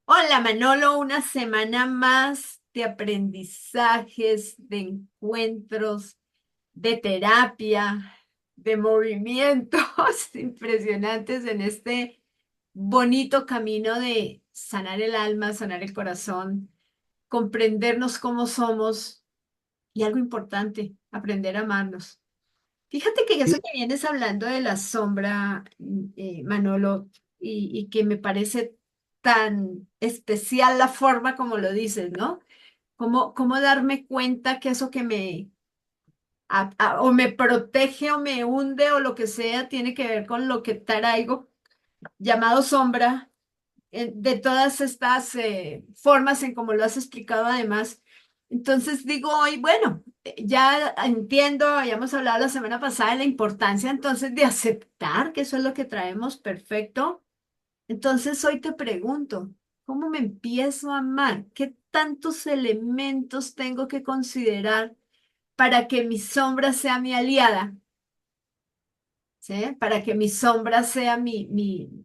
Hola Manolo, una semana más de aprendizajes, de encuentros, de terapia, de movimientos impresionantes en este bonito camino de sanar el alma, sanar el corazón, comprendernos cómo somos y algo importante, aprender a amarnos. Fíjate que eso Sí, que vienes hablando de la sombra, Manolo, y que me parece tan especial la forma como lo dices, ¿no? Cómo darme cuenta que eso que o me protege o me hunde o lo que sea tiene que ver con lo que traigo llamado sombra, de todas estas formas en como lo has explicado además. Entonces digo hoy, bueno, ya entiendo, habíamos hablado la semana pasada de la importancia entonces de aceptar que eso es lo que traemos, perfecto. Entonces hoy te pregunto, ¿cómo me empiezo a amar? ¿Qué tantos elementos tengo que considerar para que mi sombra sea mi aliada? ¿Sí? Para que mi sombra sea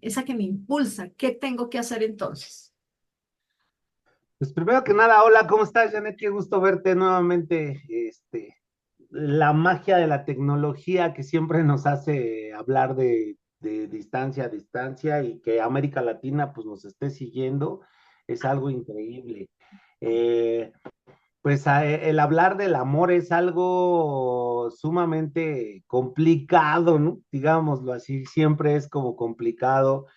esa que me impulsa. ¿Qué tengo que hacer entonces? pues primero que nada, hola, ¿cómo estás, Janet? Qué gusto verte nuevamente. La magia de la tecnología que siempre nos hace hablar de distancia a distancia y que América Latina pues nos esté siguiendo es algo increíble. Eh, el hablar del amor es algo sumamente complicado, ¿no? Digámoslo así, siempre es como complicado.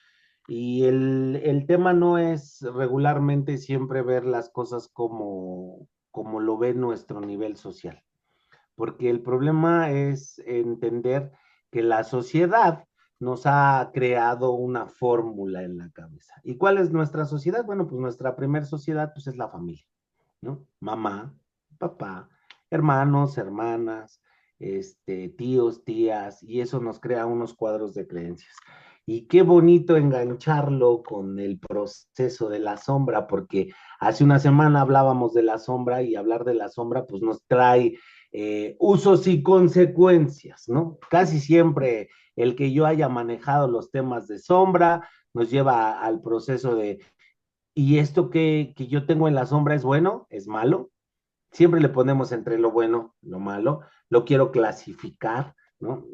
Y el tema no es regularmente siempre ver las cosas como lo ve nuestro nivel social, porque el problema es entender que la sociedad nos ha creado una fórmula en la cabeza. ¿Y cuál es nuestra sociedad? Bueno, pues nuestra primer sociedad pues es la familia, ¿no? Mamá, papá, hermanos, hermanas, tíos, tías, y eso nos crea unos cuadros de creencias. Y qué bonito engancharlo con el proceso de la sombra, porque hace una semana hablábamos de la sombra y hablar de la sombra pues nos trae usos y consecuencias, ¿no? Casi siempre el que yo haya manejado los temas de sombra nos lleva al proceso de ¿y esto que yo tengo en la sombra es bueno? ¿Es malo? Siempre le ponemos entre lo bueno, lo malo, lo quiero clasificar, ¿no?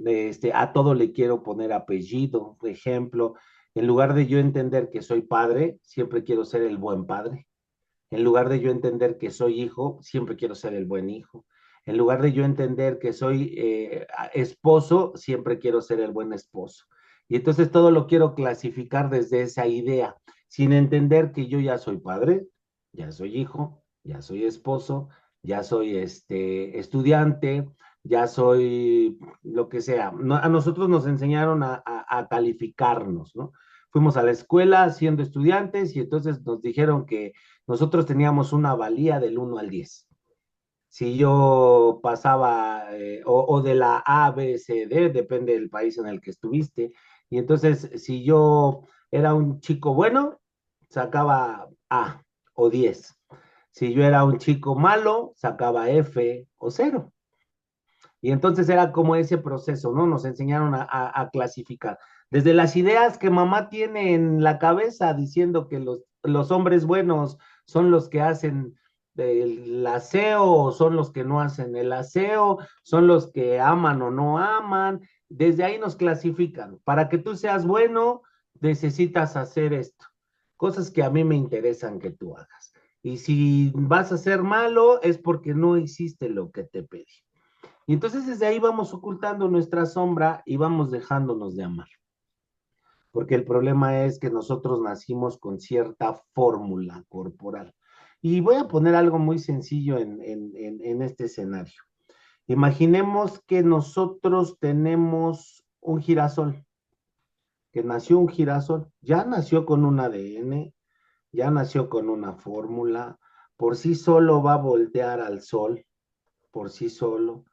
A todo le quiero poner apellido, por ejemplo, en lugar de yo entender que soy padre, siempre quiero ser el buen padre. En lugar de yo entender que soy hijo, siempre quiero ser el buen hijo. En lugar de yo entender que soy esposo, siempre quiero ser el buen esposo. Y entonces todo lo quiero clasificar desde esa idea, sin entender que yo ya soy padre, ya soy hijo, ya soy esposo, ya soy estudiante, ya soy lo que sea. No, a nosotros nos enseñaron a calificarnos, ¿no? Fuimos a la escuela siendo estudiantes y entonces nos dijeron que nosotros teníamos una valía del 1 al 10. Si yo pasaba o de la A, B, C, D, depende del país en el que estuviste. Y entonces, si yo era un chico bueno, sacaba A o 10. Si yo era un chico malo, sacaba F o 0. Y entonces era como ese proceso, ¿no? Nos enseñaron a clasificar. Desde las ideas que mamá tiene en la cabeza diciendo que los hombres buenos son los que hacen el aseo o son los que no hacen el aseo, son los que aman o no aman. Desde ahí nos clasifican. Para que tú seas bueno, necesitas hacer esto. Cosas que a mí me interesan que tú hagas. Y si vas a ser malo, es porque no hiciste lo que te pedí. Y entonces desde ahí vamos ocultando nuestra sombra y vamos dejándonos de amar. Porque el problema es que nosotros nacimos con cierta fórmula corporal. Y voy a poner algo muy sencillo en este escenario. Imaginemos que nosotros tenemos un girasol, que nació un girasol, ya nació con un ADN, ya nació con una fórmula, por sí solo va a voltear al sol, por sí solo.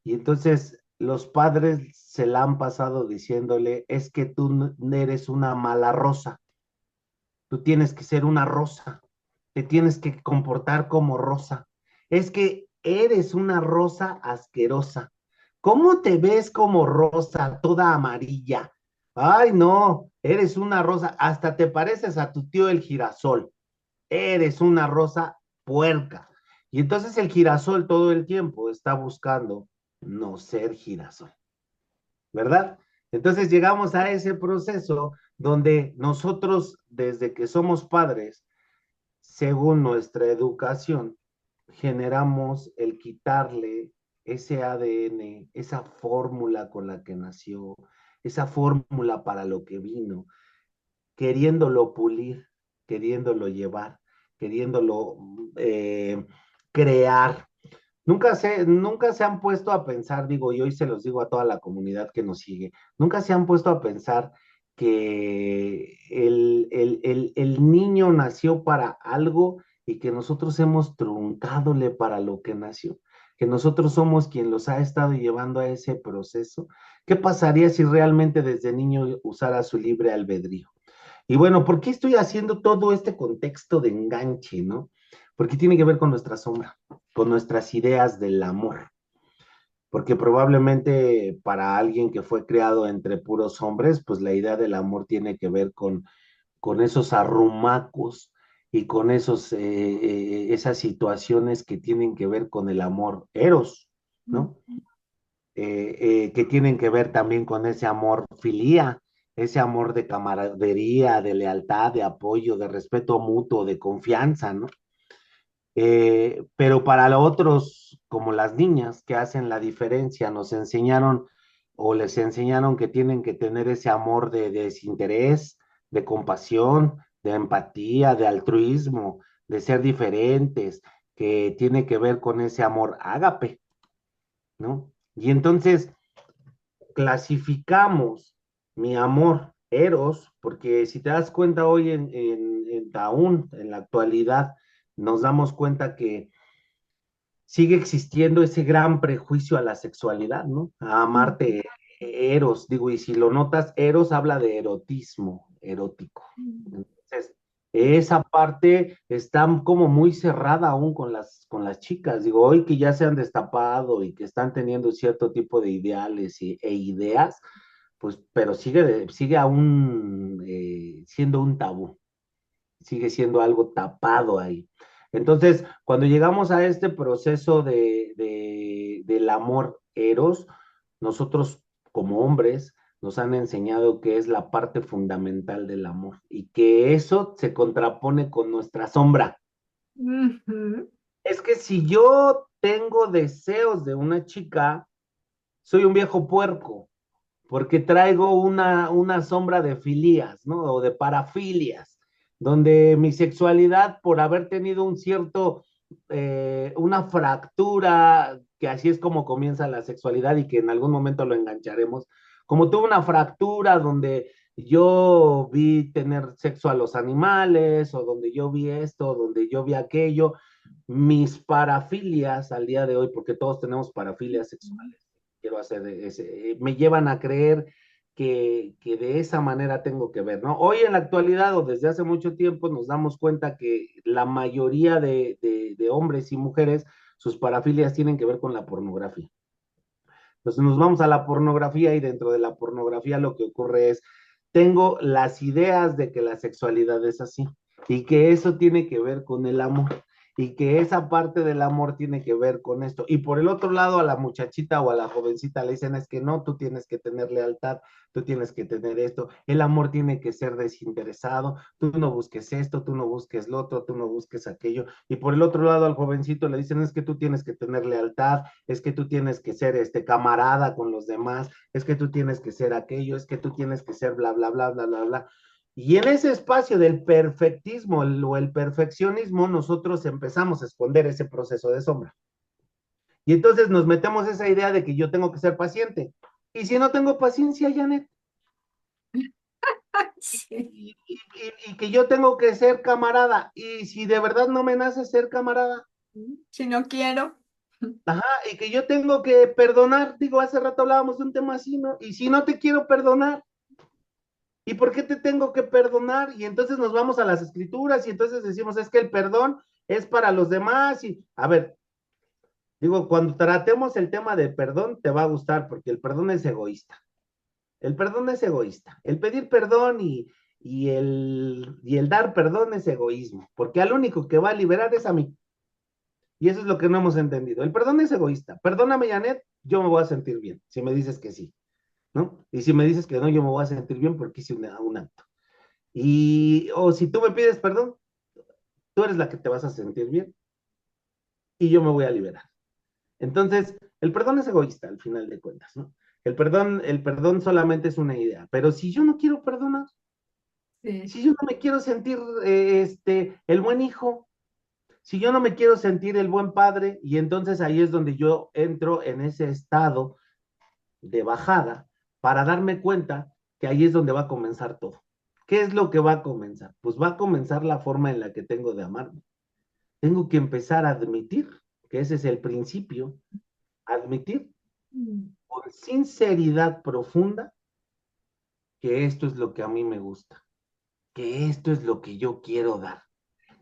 Y entonces los padres se la han pasado diciéndole, es que tú eres una mala rosa, tú tienes que ser una rosa, te tienes que comportar como rosa. Es que eres una rosa asquerosa. ¿Cómo te ves como rosa, toda amarilla? Ay, no, eres una rosa, hasta te pareces a tu tío el girasol. eres una rosa puerca. Y entonces el girasol todo el tiempo está buscando no ser girasol, ¿verdad? Entonces llegamos a ese proceso donde nosotros, desde que somos padres, según nuestra educación, generamos el quitarle ese ADN, esa fórmula con la que nació, esa fórmula para lo que vino, queriéndolo pulir, queriéndolo llevar, queriéndolo crear. Nunca se han puesto a pensar, digo, y hoy se los digo a toda la comunidad que nos sigue, nunca se han puesto a pensar que el niño nació para algo y que nosotros hemos truncadole para lo que nació, que nosotros somos quien los ha estado llevando a ese proceso. ¿Qué pasaría si realmente desde niño usara su libre albedrío? Y bueno, ¿por qué estoy haciendo todo este contexto de enganche, no? Porque tiene que ver con nuestra sombra, con nuestras ideas del amor. Porque probablemente para alguien que fue creado entre puros hombres, pues la idea del amor tiene que ver con esos arrumacos y con esas situaciones que tienen que ver con el amor eros, ¿no? Que tienen que ver también con ese amor filía, ese amor de camaradería, de lealtad, de apoyo, de respeto mutuo, de confianza, ¿no? Pero para otros, como las niñas que hacen la diferencia, nos enseñaron o les enseñaron que tienen que tener ese amor de desinterés, de compasión, de empatía, de altruismo, de ser diferentes, que tiene que ver con ese amor ágape, ¿no? Y entonces clasificamos mi amor eros, porque si te das cuenta hoy aún en la actualidad, nos damos cuenta que sigue existiendo ese gran prejuicio a la sexualidad, ¿no? A amarte eros, digo, y si lo notas, eros habla de erotismo, erótico. Entonces, esa parte está como muy cerrada aún con las chicas. Digo, hoy que ya se han destapado y que están teniendo cierto tipo de ideales e ideas, pues, pero sigue aún siendo un tabú, sigue siendo algo tapado ahí. Entonces, cuando llegamos a este proceso del amor eros, nosotros como hombres nos han enseñado que es la parte fundamental del amor y que eso se contrapone con nuestra sombra. Ujú. Es que si yo tengo deseos de una chica, soy un viejo puerco, porque traigo una sombra de filías, ¿no? O de parafilias, donde mi sexualidad, por haber tenido una fractura, que así es como comienza la sexualidad y que en algún momento lo engancharemos, como tuve una fractura donde yo vi tener sexo a los animales, o donde yo vi esto, donde yo vi aquello, mis parafilias al día de hoy, porque todos tenemos parafilias sexuales, quiero hacer me llevan a creer que de esa manera tengo que ver, ¿no? Hoy en la actualidad o desde hace mucho tiempo nos damos cuenta que la mayoría de hombres y mujeres, sus parafilias tienen que ver con la pornografía. Entonces nos vamos a la pornografía y dentro de la pornografía lo que ocurre es, tengo las ideas de que la sexualidad es así y que eso tiene que ver con el amor y que esa parte del amor tiene que ver con esto. Y por el otro lado, a la muchachita o a la jovencita le dicen es que no, tú tienes que tener lealtad, tú tienes que tener esto, el amor tiene que ser desinteresado, tú no busques esto, tú no busques lo otro, tú no busques aquello. Y por el otro lado, al jovencito le dicen es que tú tienes que tener lealtad, es que tú tienes que ser camarada con los demás, es que tú tienes que ser aquello, es que tú tienes que ser bla, bla, bla, bla, bla, bla. Y en ese espacio del perfectismo o el perfeccionismo, nosotros empezamos a esconder ese proceso de sombra. Y entonces nos metemos esa idea de que yo tengo que ser paciente. Y si no tengo paciencia, Janet, Sí. y que yo tengo que ser camarada, y si de verdad no me nace ser camarada, Si no quiero. ajá, y que yo tengo que perdonar, digo, hace rato hablábamos de un tema así, ¿no? Y si no te quiero perdonar, ¿y por qué te tengo que perdonar? Y entonces nos vamos a las escrituras y entonces decimos, es que el perdón es para los demás. Y, a ver, digo, cuando tratemos el tema de perdón, te va a gustar porque el perdón es egoísta. El perdón es egoísta. El pedir perdón y el dar perdón es egoísmo, porque al único que va a liberar es a mí. Y eso es lo que no hemos entendido. El perdón es egoísta. Perdóname, Janet, yo me voy a sentir bien, si me dices que sí, ¿no? Y si me dices que no, yo me voy a sentir bien porque hice un acto. O si tú me pides perdón, tú eres la que te vas a sentir bien y yo me voy a liberar. Entonces, el perdón es egoísta al final de cuentas, ¿no? El perdón solamente es una idea, pero si yo no quiero perdonar, Sí. si yo no me quiero sentir el buen hijo, si yo no me quiero sentir el buen padre, y entonces ahí es donde yo entro en ese estado de bajada para darme cuenta que ahí es donde va a comenzar todo. ¿Qué es lo que va a comenzar? Pues va a comenzar la forma en la que tengo de amarme. Tengo que empezar a admitir, que ese es el principio, admitir Mm. con sinceridad profunda que esto es lo que a mí me gusta, que esto es lo que yo quiero dar,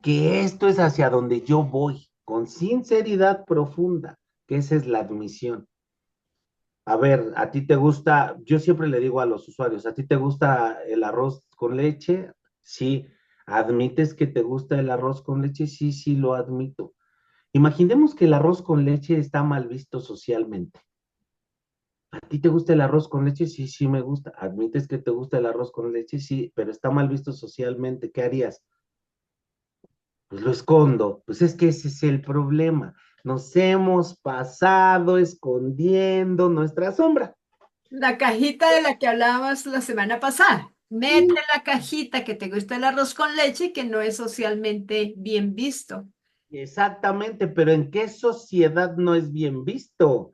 que esto es hacia donde yo voy, con sinceridad profunda, que esa es la admisión. A ver, a ti te gusta, yo siempre le digo a los usuarios, ¿a ti te gusta el arroz con leche? Sí. ¿Admites que te gusta el arroz con leche? Sí, sí, lo admito. Imaginemos que el arroz con leche está mal visto socialmente. ¿A ti te gusta el arroz con leche? Sí, sí me gusta. ¿Admites que te gusta el arroz con leche? Sí, pero está mal visto socialmente. ¿Qué harías? Pues lo escondo. Pues es que ese es el problema. Nos hemos pasado escondiendo nuestra sombra. La cajita de la que hablábamos la semana pasada. Mete en la cajita que te gusta el arroz con leche y que no es socialmente bien visto. Exactamente, pero ¿en qué sociedad no es bien visto?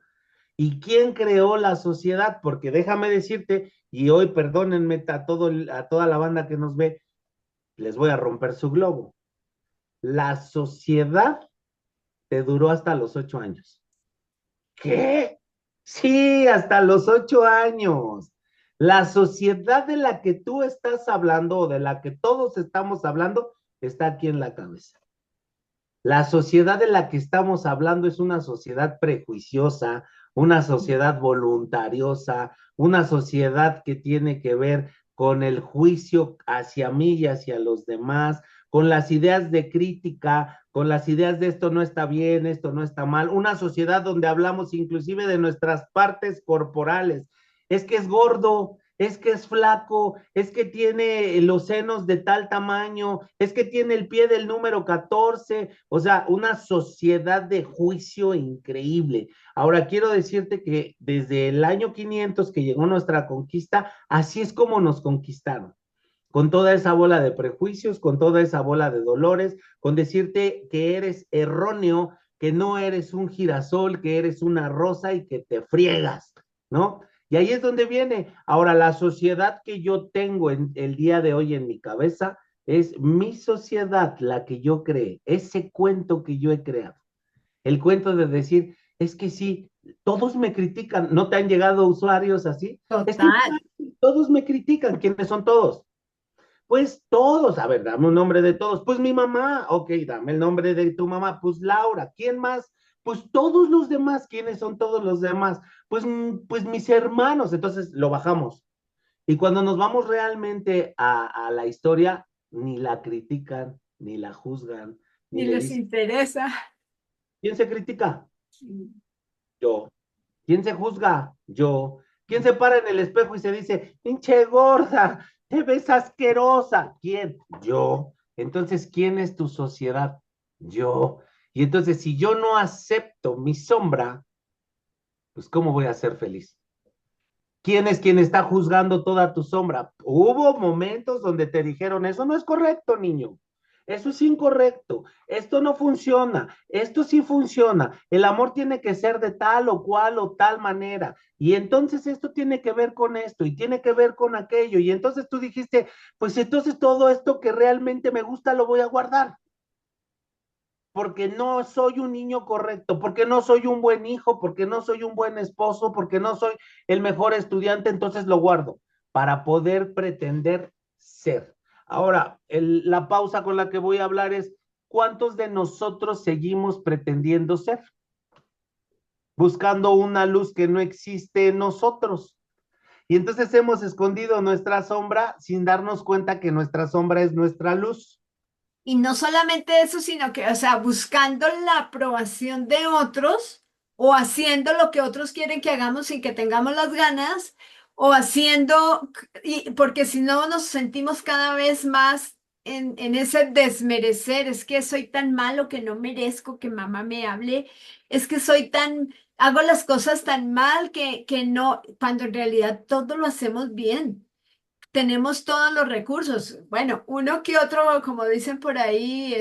¿Y quién creó la sociedad? Porque déjame decirte, y hoy perdónenme a toda la banda que nos ve, les voy a romper su globo. La sociedad te duró hasta los 8 años. ¿Qué? Sí, hasta los 8 años. La sociedad de la que tú estás hablando o de la que todos estamos hablando está aquí en la cabeza. La sociedad de la que estamos hablando es una sociedad prejuiciosa, una sociedad voluntariosa, una sociedad que tiene que ver con el juicio hacia mí y hacia los demás, con las ideas de crítica, con las ideas de esto no está bien, esto no está mal, una sociedad donde hablamos inclusive de nuestras partes corporales. Es que es gordo, es que es flaco, es que tiene los senos de tal tamaño, es que tiene el pie del número 14, o sea, una sociedad de juicio increíble. Ahora, quiero decirte que desde el año 500 que llegó nuestra conquista, así es como nos conquistaron, con toda esa bola de prejuicios, con toda esa bola de dolores, con decirte que eres erróneo, que no eres un girasol, que eres una rosa y que te friegas, ¿no? Y ahí es donde viene. Ahora, la sociedad que yo tengo en el día de hoy en mi cabeza es mi sociedad, la que yo creé, ese cuento que yo he creado. El cuento de decir, es que sí, todos me critican, ¿no te han llegado usuarios así? Es que Total. todos me critican, ¿quiénes son todos? Pues todos, a ver, dame un nombre de todos. Pues mi mamá, ok, dame el nombre de tu mamá. Pues Laura, ¿quién más? Pues todos los demás, ¿quiénes son todos los demás? Pues mis hermanos, entonces lo bajamos. Y cuando nos vamos realmente a la historia, ni la critican, ni la juzgan, ni Ni le les dicen, interesa. ¿quién se critica? Yo. ¿Quién se juzga? Yo. ¿Quién se para en el espejo y se dice, pinche gorda, te ves asquerosa? ¿Quién? Yo. Entonces, ¿quién es tu sociedad? Yo. Y entonces, si yo no acepto mi sombra, pues ¿cómo voy a ser feliz? ¿Quién es quien está juzgando toda tu sombra? Hubo momentos donde te dijeron, eso no es correcto, niño. Eso es incorrecto. Esto no funciona. Esto sí funciona. El amor tiene que ser de tal o cual o tal manera. Y entonces esto tiene que ver con esto y tiene que ver con aquello. Y entonces tú dijiste, pues entonces todo esto que realmente me gusta lo voy a guardar porque no soy un niño correcto, porque no soy un buen hijo, porque no soy un buen esposo, porque no soy el mejor estudiante, entonces lo guardo para poder pretender ser. Ahora, la pausa con la que voy a hablar es, ¿cuántos de nosotros seguimos pretendiendo ser? Buscando una luz que no existe en nosotros. Y entonces hemos escondido nuestra sombra sin darnos cuenta que nuestra sombra es nuestra luz. Y no solamente eso, sino que, o sea, buscando la aprobación de otros o haciendo lo que otros quieren que hagamos sin que tengamos las ganas o haciendo, y, porque si no nos sentimos cada vez más en ese desmerecer, es que soy tan malo que no merezco que mamá me hable, es que soy tan, hago las cosas tan mal que no, cuando en realidad todo lo hacemos bien, tenemos todos los recursos. Bueno, uno que otro, como dicen por ahí,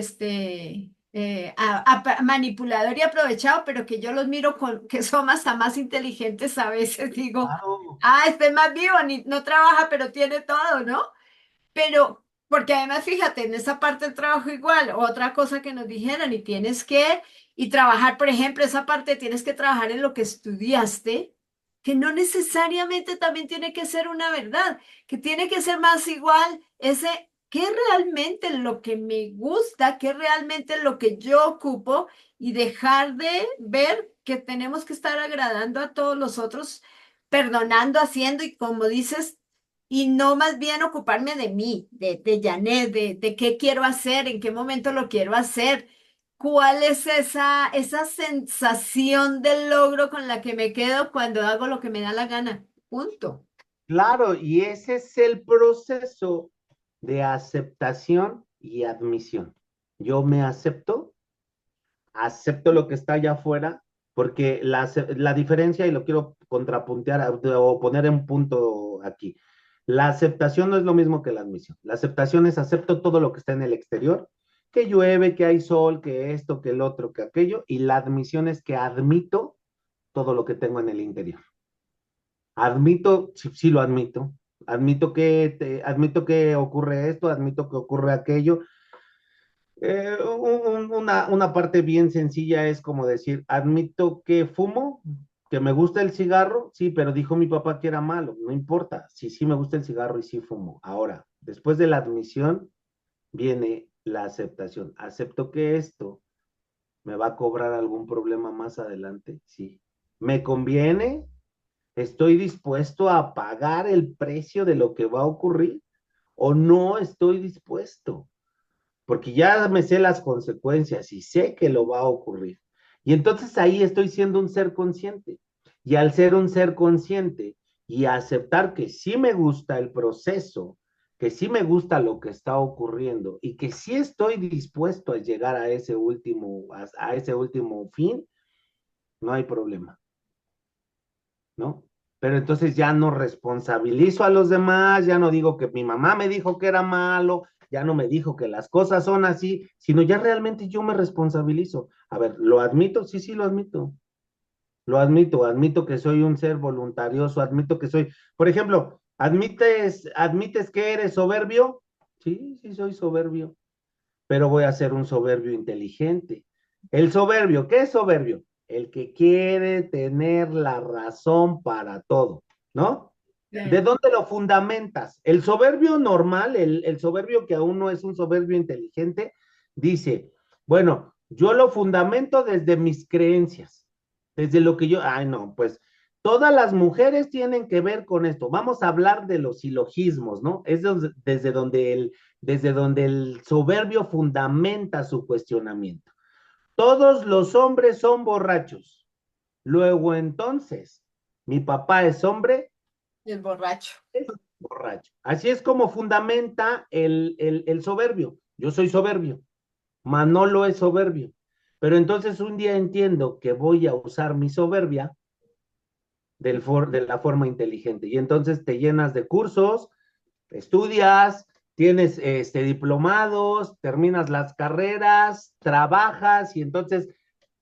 manipulador y aprovechado, pero que yo los miro con que son hasta más inteligentes a veces, digo, Claro. ah, este es más vivo, ni, no trabaja, pero tiene todo, ¿no? Pero, porque además, fíjate, en esa parte del trabajo igual, otra cosa que nos dijeron, y tienes que, y trabajar, por ejemplo, esa parte tienes que trabajar en lo que estudiaste, que no necesariamente también tiene que ser una verdad, que tiene que ser más igual ese, ¿qué es realmente lo que me gusta? ¿Qué es realmente lo que yo ocupo? Y dejar de ver que tenemos que estar agradando a todos los otros, perdonando, haciendo, y como dices, y no más bien ocuparme de mí, de Janet, de qué quiero hacer, en qué momento lo quiero hacer, cuál es esa sensación de logro con la que me quedo cuando hago lo que me da la gana. Punto. Claro, y ese es el proceso de aceptación y admisión. Yo me acepto, acepto lo que está allá afuera, porque la diferencia, y lo quiero contrapuntear o poner en punto aquí, la aceptación no es lo mismo que la admisión. La aceptación es acepto todo lo que está en el exterior, que llueve, que hay sol, que esto, que el otro, que aquello, y la admisión es que admito todo lo que tengo en el interior. Admito, sí, sí lo admito. Admito que ocurre esto, admito que ocurre aquello. Una parte bien sencilla es como decir, admito que fumo, que me gusta el cigarro, sí, pero dijo mi papá que era malo, no importa, sí, sí me gusta el cigarro y sí fumo. Ahora, después de la admisión viene la aceptación. Acepto que esto me va a cobrar algún problema más adelante, sí. ¿Me conviene? ¿Estoy dispuesto a pagar el precio de lo que va a ocurrir o no estoy dispuesto? Porque ya me sé las consecuencias y sé que lo va a ocurrir. Y entonces ahí estoy siendo un ser consciente. Y al ser un ser consciente y aceptar que sí me gusta el proceso, que sí me gusta lo que está ocurriendo y que sí estoy dispuesto a llegar a ese último fin, no hay problema. ¿No? Pero entonces ya no responsabilizo a los demás, ya no digo que mi mamá me dijo que era malo, ya no me dijo que las cosas son así, sino ya realmente yo me responsabilizo. A ver, ¿lo admito? Sí, sí, lo admito. Lo admito, admito que soy un ser voluntarioso, admito que soy, por ejemplo, ¿admites que eres soberbio? Sí, sí, soy soberbio, pero voy a ser un soberbio inteligente. El soberbio, ¿qué es soberbio? El que quiere tener la razón para todo, ¿no? ¿De Sí. dónde lo fundamentas? El soberbio normal, el soberbio que aún no es un soberbio inteligente, dice, bueno, yo lo fundamento desde mis creencias, desde lo que yo, ay no, pues todas las mujeres tienen que ver con esto. Vamos a hablar de los silogismos, ¿no? Desde donde el soberbio fundamenta su cuestionamiento. Todos los hombres son borrachos. Luego entonces, mi papá es hombre, El borracho. es borracho. Así es como fundamenta el soberbio. Yo soy soberbio, Manolo es soberbio. Pero entonces un día entiendo que voy a usar mi soberbia de la forma inteligente. Y entonces te llenas de cursos, estudias, tienes diplomados, terminas las carreras, trabajas y entonces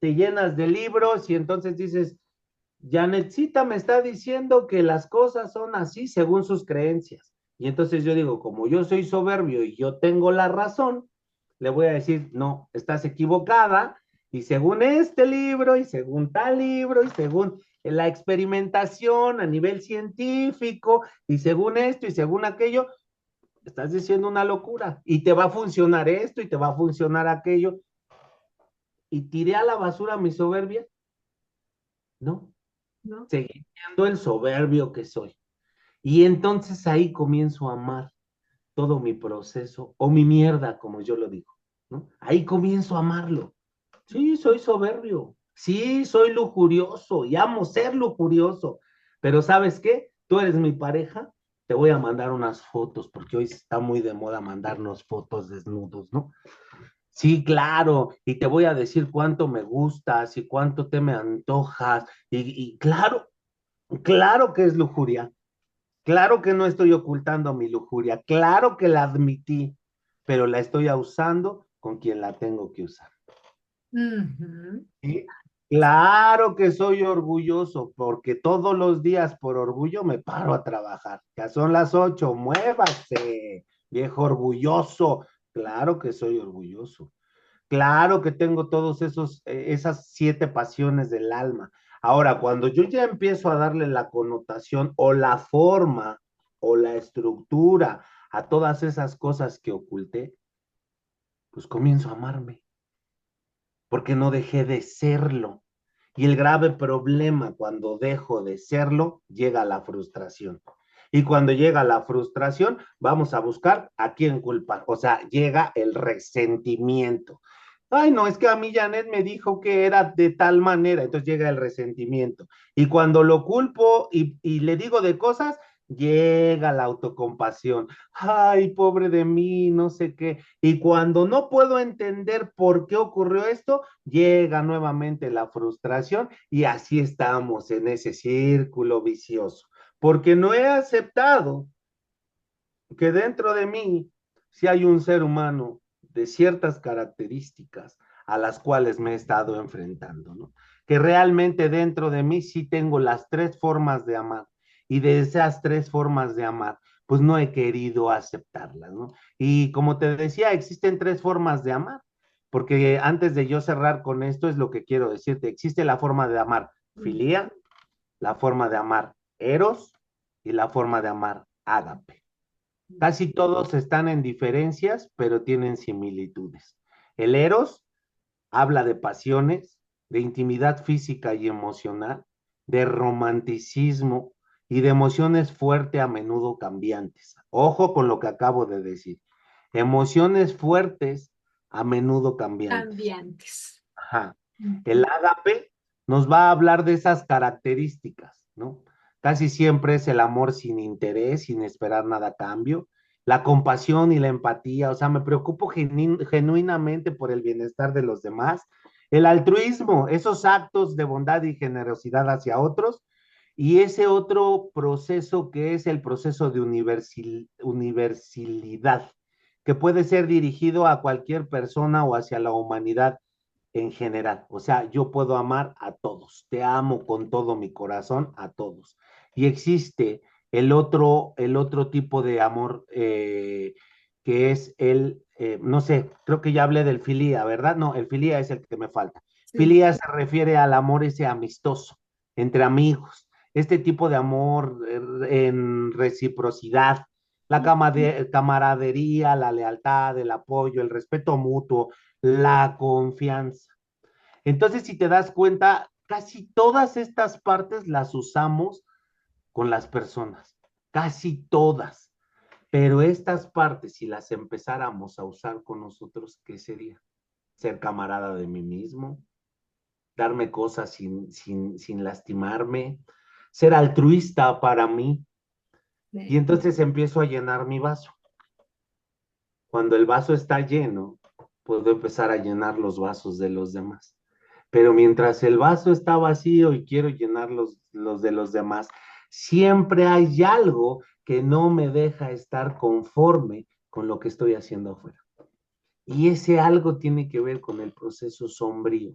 te llenas de libros y entonces dices, Janetcita me está diciendo que las cosas son así según sus creencias. Y entonces yo digo, como yo soy soberbio y yo tengo la razón, le voy a decir, no, estás equivocada. Y según este libro, y según tal libro, y según la experimentación a nivel científico, y según esto, y según aquello, estás diciendo una locura. Y te va a funcionar esto, y te va a funcionar aquello. Y tiré a la basura mi soberbia. No, ¿No? seguí siendo el soberbio que soy. Y entonces ahí comienzo a amar todo mi proceso o mi mierda, como yo lo digo, ¿no? Ahí comienzo a amarlo. Sí, soy soberbio. Sí, soy lujurioso y amo ser lujurioso. Pero ¿sabes qué? Tú eres mi pareja, te voy a mandar unas fotos, porque hoy está muy de moda mandarnos fotos desnudos, ¿no? Sí, claro, y te voy a decir cuánto me gustas y cuánto te me antojas. Y claro, claro que es lujuria. Claro que no estoy ocultando mi lujuria, claro que la admití, pero la estoy usando con quien la tengo que usar. Ujú. ¿Sí? Claro que soy orgulloso, porque todos los días por orgullo me paro a trabajar. Ya son las 8, muévase, viejo orgulloso. Claro que soy orgulloso. Claro que tengo todos esas 7 pasiones del alma. Ahora, cuando yo ya empiezo a darle la connotación o la forma o la estructura a todas esas cosas que oculté, pues comienzo a amarme, porque no dejé de serlo. Y el grave problema cuando dejo de serlo, llega la frustración. Y cuando llega la frustración, vamos a buscar a quién culpar. O sea, llega el resentimiento. Ay, no, es que a mí Janet me dijo que era de tal manera, entonces llega el resentimiento. Y cuando lo culpo y le digo de cosas, llega la autocompasión. Ay, pobre de mí, no sé qué. Y cuando no puedo entender por qué ocurrió esto, llega nuevamente la frustración y así estamos en ese círculo vicioso. Porque no he aceptado que dentro de mí sí hay un ser humano de ciertas características a las cuales me he estado enfrentando, ¿no? Que realmente dentro de mí sí tengo las 3 formas de amar y de esas 3 formas de amar, pues no he querido aceptarlas, ¿no? Y como te decía, existen 3 formas de amar, porque antes de yo cerrar con esto es lo que quiero decirte, existe la forma de amar filia, la forma de amar eros y la forma de amar ágape. Casi todos están en diferencias, pero tienen similitudes. El eros habla de pasiones, de intimidad física y emocional, de romanticismo y de emociones fuertes a menudo cambiantes. Ojo con lo que acabo de decir. Emociones fuertes a menudo cambiantes. Cambiantes. Ajá. El Ujú. ágape nos va a hablar de esas características, ¿no? Casi siempre es el amor sin interés, sin esperar nada a cambio, la compasión y la empatía, o sea, me preocupo genuinamente por el bienestar de los demás, el altruismo, esos actos de bondad y generosidad hacia otros, y ese otro proceso que es el proceso de universalidad, que puede ser dirigido a cualquier persona o hacia la humanidad en general. O sea, yo puedo amar a todos, te amo con todo mi corazón a todos. Y existe el otro tipo de amor que es no sé, creo que ya hablé del filia, ¿verdad? No, el filia es el que me falta. Sí. Filia se refiere al amor ese amistoso, entre amigos, este tipo de amor en reciprocidad, la camaradería, la lealtad, el apoyo, el respeto mutuo, la confianza. Entonces, si te das cuenta, casi todas estas partes las usamos con las personas, casi todas. Pero estas partes, si las empezáramos a usar con nosotros, ¿qué sería? Ser camarada de mí mismo, darme cosas sin lastimarme, ser altruista para mí. Y Sí. entonces empiezo a llenar mi vaso. Cuando el vaso está lleno, puedo empezar a llenar los vasos de los demás. Pero mientras el vaso está vacío y quiero llenar los de los demás, siempre hay algo que no me deja estar conforme con lo que estoy haciendo afuera. Y ese algo tiene que ver con el proceso sombrío,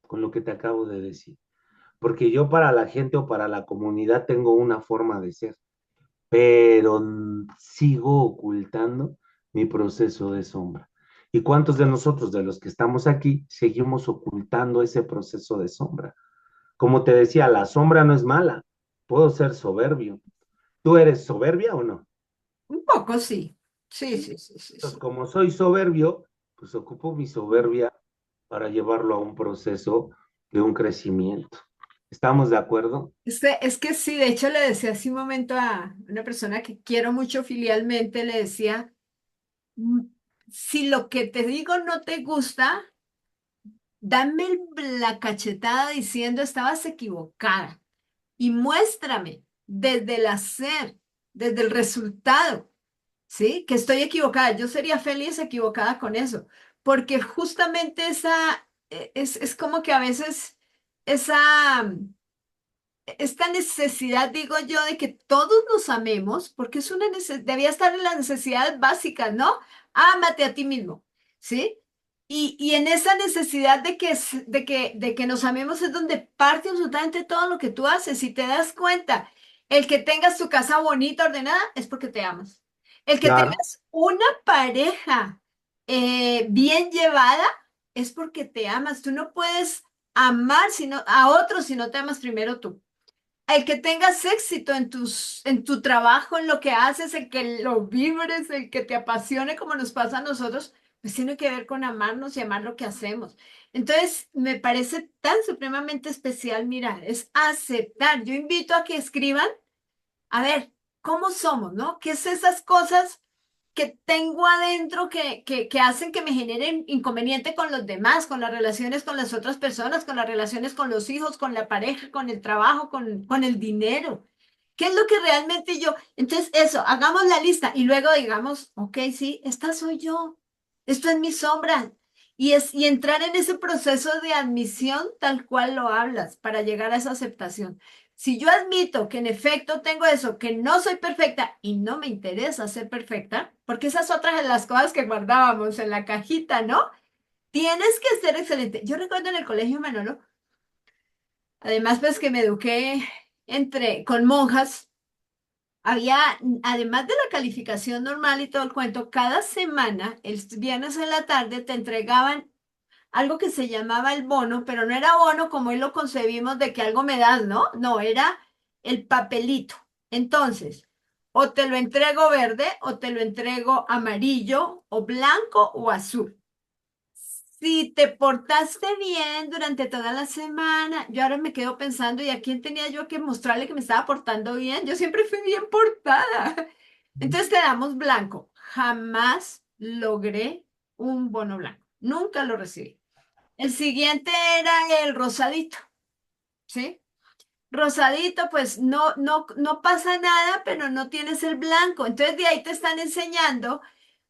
con lo que te acabo de decir. Porque yo para la gente o para la comunidad tengo una forma de ser, pero sigo ocultando mi proceso de sombra. ¿Y cuántos de nosotros, de los que estamos aquí, seguimos ocultando ese proceso de sombra? Como te decía, la sombra no es mala, puedo ser soberbio. ¿Tú eres soberbia o no? Un poco sí. Sí, Sí. sí, sí, sí, Entonces, sí. como soy soberbio, pues ocupo mi soberbia para llevarlo a un proceso de un crecimiento. ¿Estamos de acuerdo? Es que sí, de hecho le decía hace un momento a una persona que quiero mucho filialmente, le decía, "Mm, si lo que te digo no te gusta, dame la cachetada diciendo estabas equivocada y muéstrame desde el hacer, desde el resultado, ¿sí? Que estoy equivocada. Yo sería feliz equivocada con eso, porque justamente es como que a veces esa, esta necesidad, digo yo, de que todos nos amemos, porque es una debía estar en las necesidades básicas, ¿no? Ámate a ti mismo, ¿sí? Y en esa necesidad de que, de que nos amemos es donde parte absolutamente todo lo que tú haces. Si te das cuenta, el que tengas tu casa bonita, ordenada, es porque te amas. El que Claro, tengas una pareja bien llevada, es porque te amas. Tú no puedes amar a otros si no te amas primero tú. El que tengas éxito en en tu trabajo, en lo que haces, el que lo vibres, el que te apasione como nos pasa a nosotros, pues tiene que ver con amarnos y amar lo que hacemos. Entonces, me parece tan supremamente especial, mira, es aceptar. Yo invito a que escriban, a ver, ¿cómo somos, no? ¿Qué es esas cosas que tengo adentro que hacen que me generen inconveniente con los demás, con las relaciones con las otras personas, con las relaciones con los hijos, con la pareja, con el trabajo, con el dinero? ¿Qué es lo que realmente yo? Entonces, eso, hagamos la lista y luego digamos, ok, sí, esta soy yo, esto es mi sombra. Y entrar en ese proceso de admisión tal cual lo hablas para llegar a esa aceptación. Si yo admito que en efecto tengo eso, que no soy perfecta y no me interesa ser perfecta, porque esas otras de las cosas que guardábamos en la cajita, ¿no? Tienes que ser excelente. Yo recuerdo en el colegio Manolo, además pues que me eduqué con monjas, había, además de la calificación normal y todo el cuento, cada semana, el viernes en la tarde, te entregaban algo que se llamaba el bono, pero no era bono como hoy lo concebimos de que algo me das, ¿no? No, era el papelito. Entonces, o te lo entrego verde, o te lo entrego amarillo, o blanco, o azul. Si te portaste bien durante toda la semana, yo ahora me quedo pensando, ¿y a quién tenía yo que mostrarle que me estaba portando bien? Yo siempre fui bien portada. Entonces te damos blanco. Jamás logré un bono blanco. Nunca lo recibí. El siguiente era el rosadito, ¿sí? Rosadito, pues no pasa nada, pero no tienes el blanco. Entonces de ahí te están enseñando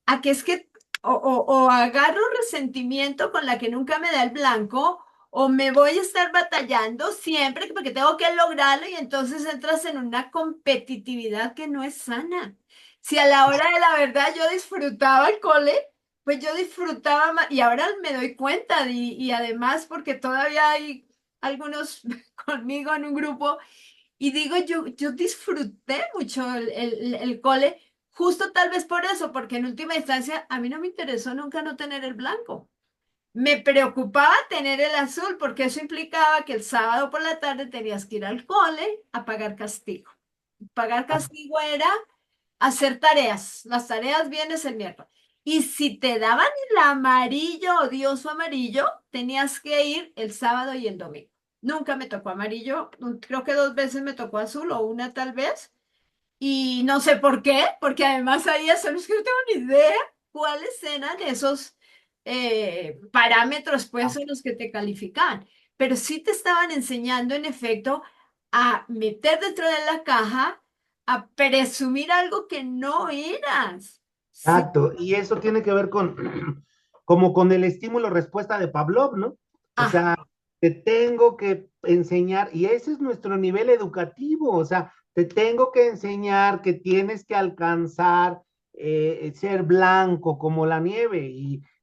a que es que o agarro resentimiento con la que nunca me da el blanco, o me voy a estar batallando siempre porque tengo que lograrlo y entonces entras en una competitividad que no es sana. Si a la hora de la verdad yo disfrutaba el cole, pues yo disfrutaba más y ahora me doy cuenta y además porque todavía hay algunos conmigo en un grupo y digo, yo disfruté mucho el cole, justo tal vez por eso, porque en última instancia a mí no me interesó nunca no tener el blanco. Me preocupaba tener el azul, porque eso implicaba que el sábado por la tarde tenías que ir al cole a pagar castigo. Pagar castigo era hacer tareas. Las tareas vienes el miércoles. Y si te daban el amarillo, odioso amarillo, tenías que ir el sábado y el domingo. Nunca me tocó amarillo, creo que dos veces me tocó azul o una tal vez. Y no sé por qué, porque además ahí eso es que no tengo ni idea cuáles eran esos parámetros pues en los que te calificaban. Pero sí te estaban enseñando en efecto a meter dentro de la caja, a presumir algo que no eras. Sí. exacto. Y eso tiene que ver con, como con el estímulo-respuesta de Pavlov, ¿no? O Ah, sea, te tengo que enseñar, y ese es nuestro nivel educativo, o sea, te tengo que enseñar que tienes que alcanzar ser blanco como la nieve,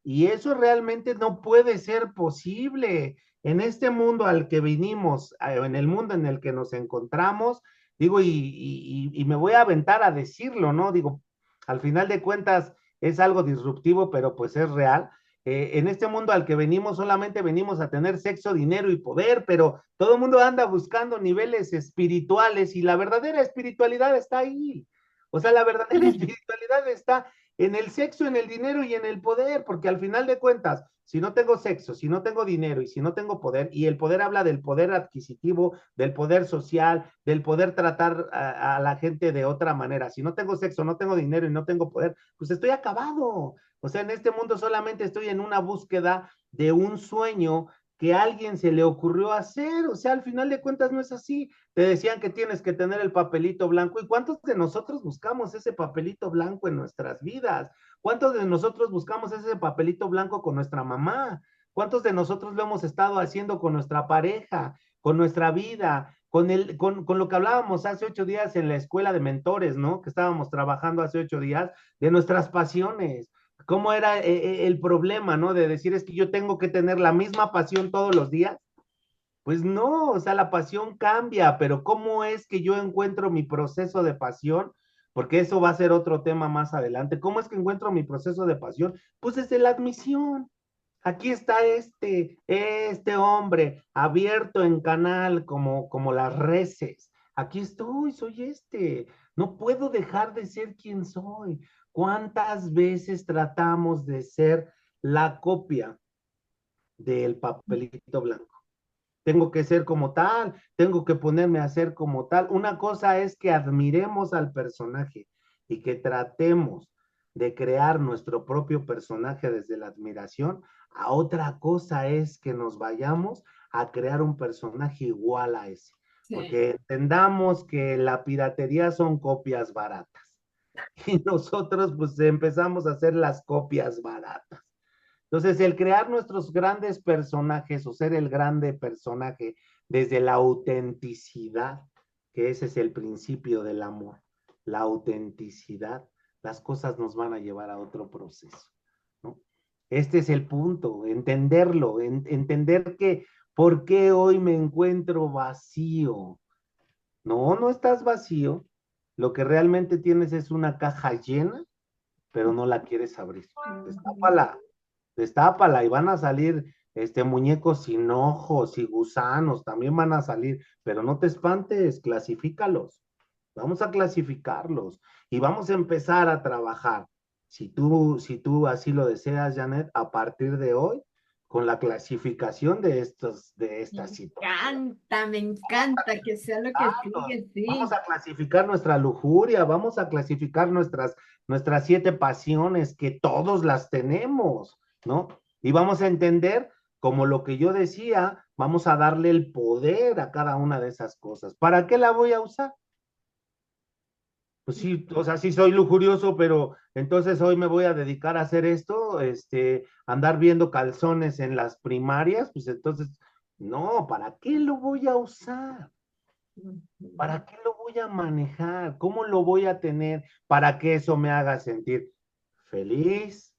y eso realmente no puede ser posible. En este mundo al que vinimos, en el mundo en el que nos encontramos, digo, y me voy a aventar a decirlo, ¿no? Digo, al final de cuentas es algo disruptivo, pero pues es real. En este mundo al que venimos solamente venimos a tener sexo, dinero y poder, pero todo el mundo anda buscando niveles espirituales y la verdadera espiritualidad está ahí. O sea, la verdadera espiritualidad está en el sexo, en el dinero y en el poder, porque al final de cuentas, si no tengo sexo, si no tengo dinero y si no tengo poder, y el poder habla del poder adquisitivo, del poder social, del poder tratar a la gente de otra manera. Si no tengo sexo, no tengo dinero y no tengo poder, pues estoy acabado. O sea, en este mundo solamente estoy en una búsqueda de un sueño que a alguien se le ocurrió hacer. O sea, al final de cuentas no es así. Te decían que tienes que tener el papelito blanco. ¿Y cuántos de nosotros buscamos ese papelito blanco en nuestras vidas? ¿Cuántos de nosotros buscamos ese papelito blanco con nuestra mamá? ¿Cuántos de nosotros lo hemos estado haciendo con nuestra pareja, con nuestra vida, con lo que hablábamos hace 8 días en la escuela de mentores, ¿no? Que estábamos trabajando hace 8 días, de nuestras pasiones. ¿Cómo era el problema, ¿no? De decir, es que yo tengo que tener la misma pasión todos los días. Pues no, o sea, la pasión cambia, pero ¿cómo es que yo encuentro mi proceso de pasión? Porque eso va a ser otro tema más adelante. ¿Cómo es que encuentro mi proceso de pasión? Pues desde la admisión. Aquí está este hombre abierto en canal como las reses. Aquí estoy, soy este. No puedo dejar de ser quien soy. ¿Cuántas veces tratamos de ser la copia del papelito blanco? Tengo que ser como tal, tengo que ponerme a ser como tal. Una cosa es que admiremos al personaje y que tratemos de crear nuestro propio personaje desde la admiración. A otra cosa es que nos vayamos a crear un personaje igual a ese, Sí. porque entendamos que la piratería son copias baratas y nosotros pues empezamos a hacer las copias baratas. Entonces, el crear nuestros grandes personajes o ser el grande personaje desde la autenticidad, que ese es el principio del amor, la autenticidad, las cosas nos van a llevar a otro proceso, ¿no? Este es el punto, entenderlo, entender que por qué hoy me encuentro vacío. No, no estás vacío. Lo que realmente tienes es una caja llena, pero no la quieres abrir. Ujú. Destápala, destápala y van a salir muñecos sin ojos y gusanos, también van a salir, pero no te espantes, clasifícalos. Vamos a clasificarlos y vamos a empezar a trabajar. Si tú así lo deseas, Janet, a partir de hoy, con la clasificación de estas situaciones. Me encanta que sea lo que sigue, Vamos sí. a clasificar nuestra lujuria, vamos a clasificar nuestras 7 pasiones, que todos las tenemos, ¿no? Y vamos a entender, como lo que yo decía, vamos a darle el poder a cada una de esas cosas. ¿Para qué la voy a usar? Pues sí, o sea, sí soy lujurioso, pero entonces hoy me voy a dedicar a hacer esto, andar viendo calzones en las primarias, pues entonces, no, ¿para qué lo voy a usar? Ujú. ¿Para qué lo voy a manejar? ¿Cómo lo voy a tener para que eso me haga sentir feliz?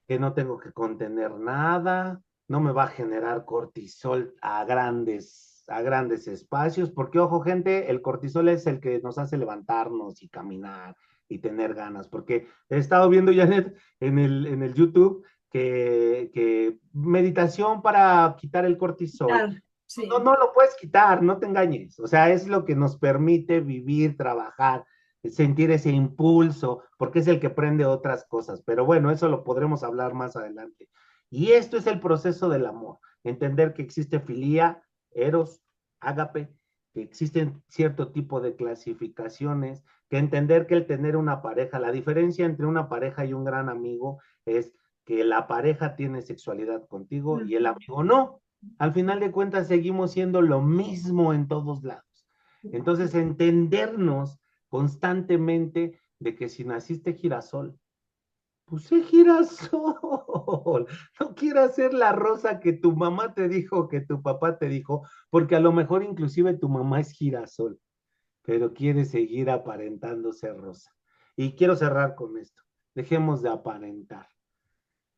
Que no tengo que contener nada, no me va a generar cortisol a grandes espacios, porque ojo gente, el cortisol es el que nos hace levantarnos y caminar y tener ganas, porque he estado viendo, Janet, en el YouTube, que meditación para quitar el cortisol. Claro, No, sí. no lo puedes quitar, no te engañes. O sea, es lo que nos permite vivir, trabajar, sentir ese impulso, porque es el que prende otras cosas. Pero bueno, eso lo podremos hablar más adelante. Y esto es el proceso del amor. Entender que existe filía, eros, ágape, que existen cierto tipo de clasificaciones, que entender que el tener una pareja, la diferencia entre una pareja y un gran amigo es que la pareja tiene sexualidad contigo y el Ujú. amigo no. Al final de cuentas seguimos siendo lo mismo en todos lados. Entonces, entendernos constantemente de que si naciste girasol, pues sé girasol. No quieras ser la rosa que tu mamá te dijo, que tu papá te dijo, porque a lo mejor inclusive tu mamá es girasol, pero quiere seguir aparentando ser rosa. Y quiero cerrar con esto. Dejemos de aparentar.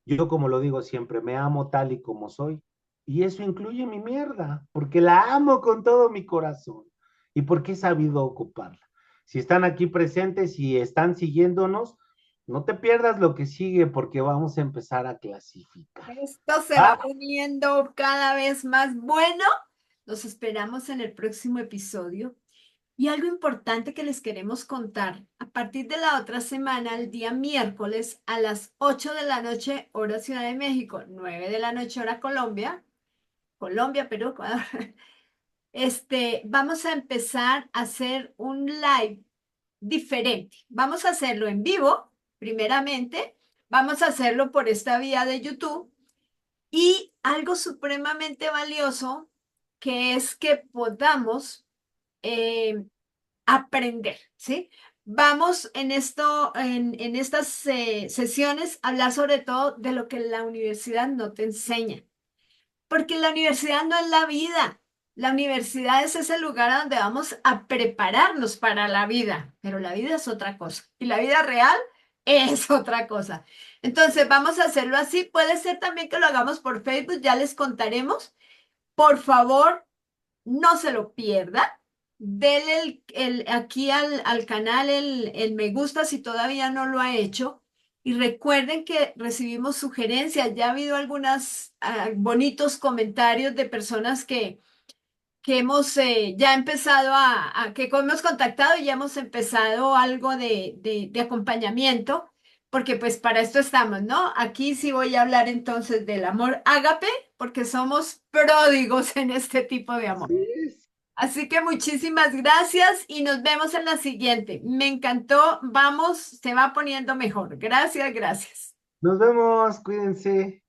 Yo, como lo digo siempre, me amo tal y como soy. Y eso incluye mi mierda, porque la amo con todo mi corazón y porque he sabido ocuparla. Si están aquí presentes y están siguiéndonos, no te pierdas lo que sigue porque vamos a empezar a clasificar. Esto se va ¿Ah? poniendo cada vez más bueno. Los esperamos en el próximo episodio. Y algo importante que les queremos contar, a partir de la otra semana, el día miércoles a las 8 de la noche, hora Ciudad de México, 9 de la noche, hora Colombia, Colombia, Perú, Ecuador, vamos a empezar a hacer un live diferente. Vamos a hacerlo en vivo, primeramente, vamos a hacerlo por esta vía de YouTube y algo supremamente valioso que es que podamos eh, aprender, ¿sí? Vamos en estas sesiones a hablar sobre todo de lo que la universidad no te enseña, porque la universidad no es la vida. La universidad es ese lugar a donde vamos a prepararnos para la vida, pero la vida es otra cosa y la vida real es otra cosa. Entonces, vamos a hacerlo así. Puede ser también que lo hagamos por Facebook, ya les contaremos. Por favor, no se lo pierda. Dele aquí al canal el me gusta si todavía no lo ha hecho. Y recuerden que recibimos sugerencias. Ya ha habido algunos bonitos comentarios de personas que hemos ya empezado que hemos contactado y ya hemos empezado algo de acompañamiento, porque pues para esto estamos, ¿no? Aquí sí voy a hablar entonces del amor ágape, porque somos pródigos en este tipo de amor. Así es. Así que muchísimas gracias y nos vemos en la siguiente. Me encantó. Vamos, se va poniendo mejor. Gracias, gracias. Nos vemos, cuídense.